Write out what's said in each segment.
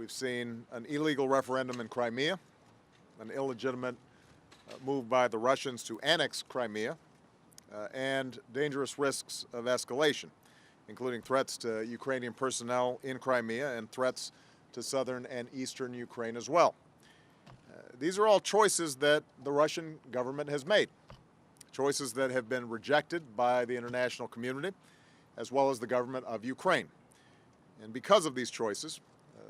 We've seen an illegal referendum in Crimea, an illegitimate move by the Russians to annex Crimea, and dangerous risks of escalation, including threats to Ukrainian personnel in Crimea and threats to southern and eastern Ukraine as well. These are all choices that the Russian government has made, choices that have been rejected by the international community as well as the government of Ukraine. And because of these choices,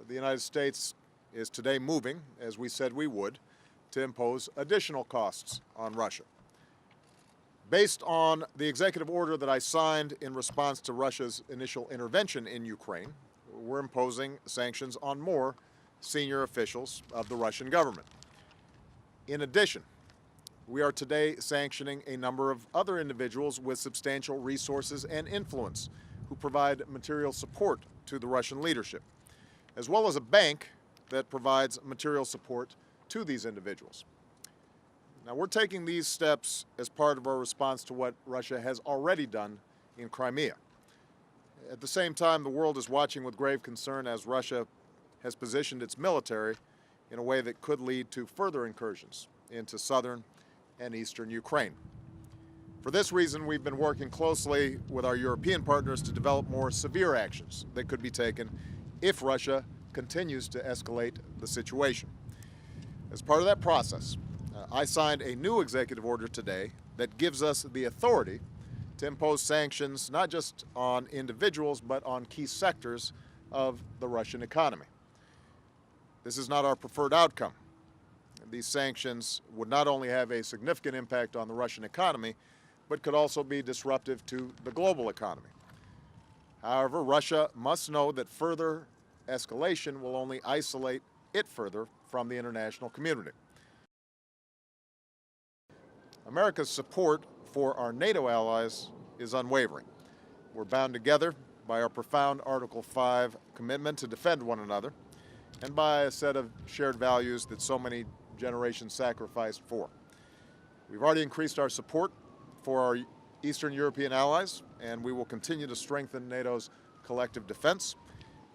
the United States is today moving, as we said we would, to impose additional costs on Russia. Based on the executive order that I signed in response to Russia's initial intervention in Ukraine, we're imposing sanctions on more senior officials of the Russian government. In addition, we are today sanctioning a number of other individuals with substantial resources and influence who provide material support to the Russian leadership, as well as a bank that provides material support to these individuals. Now, we're taking these steps as part of our response to what Russia has already done in Crimea. At the same time, the world is watching with grave concern as Russia has positioned its military in a way that could lead to further incursions into southern and eastern Ukraine. For this reason, we've been working closely with our European partners to develop more severe actions that could be taken if Russia continues to escalate the situation. As part of that process, I signed a new executive order today that gives us the authority to impose sanctions not just on individuals but on key sectors of the Russian economy. This is not our preferred outcome. These sanctions would not only have a significant impact on the Russian economy, but could also be disruptive to the global economy. However, Russia must know that further escalation will only isolate it further from the international community. America's support for our NATO allies is unwavering. We're bound together by our profound Article 5 commitment to defend one another and by a set of shared values that so many generations sacrificed for. We've already increased our support for our Eastern European allies, and we will continue to strengthen NATO's collective defense,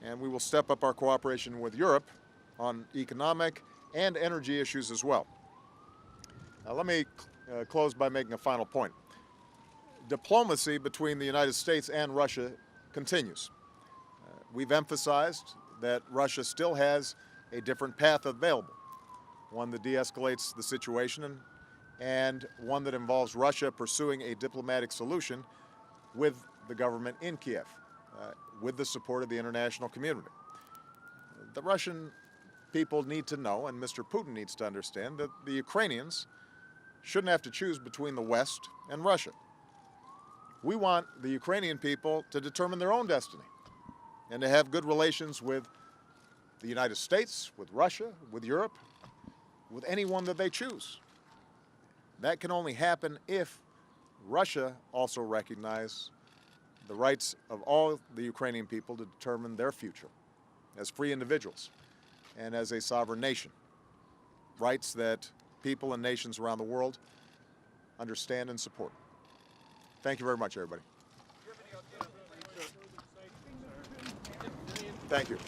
and we will step up our cooperation with Europe on economic and energy issues as well. Now, let me close by making a final point. Diplomacy between the United States and Russia continues. We've emphasized that Russia still has a different path available, one that de-escalates the situation and one that involves Russia pursuing a diplomatic solution with the government in Kiev, with the support of the international community. The Russian people need to know, and Mr. Putin needs to understand, that the Ukrainians shouldn't have to choose between the West and Russia. We want the Ukrainian people to determine their own destiny and to have good relations with the United States, with Russia, with Europe, with anyone that they choose. That can only happen if Russia also recognizes the rights of all the Ukrainian people to determine their future as free individuals and as a sovereign nation. Rights that people and nations around the world understand and support. Thank you very much, everybody. Thank you.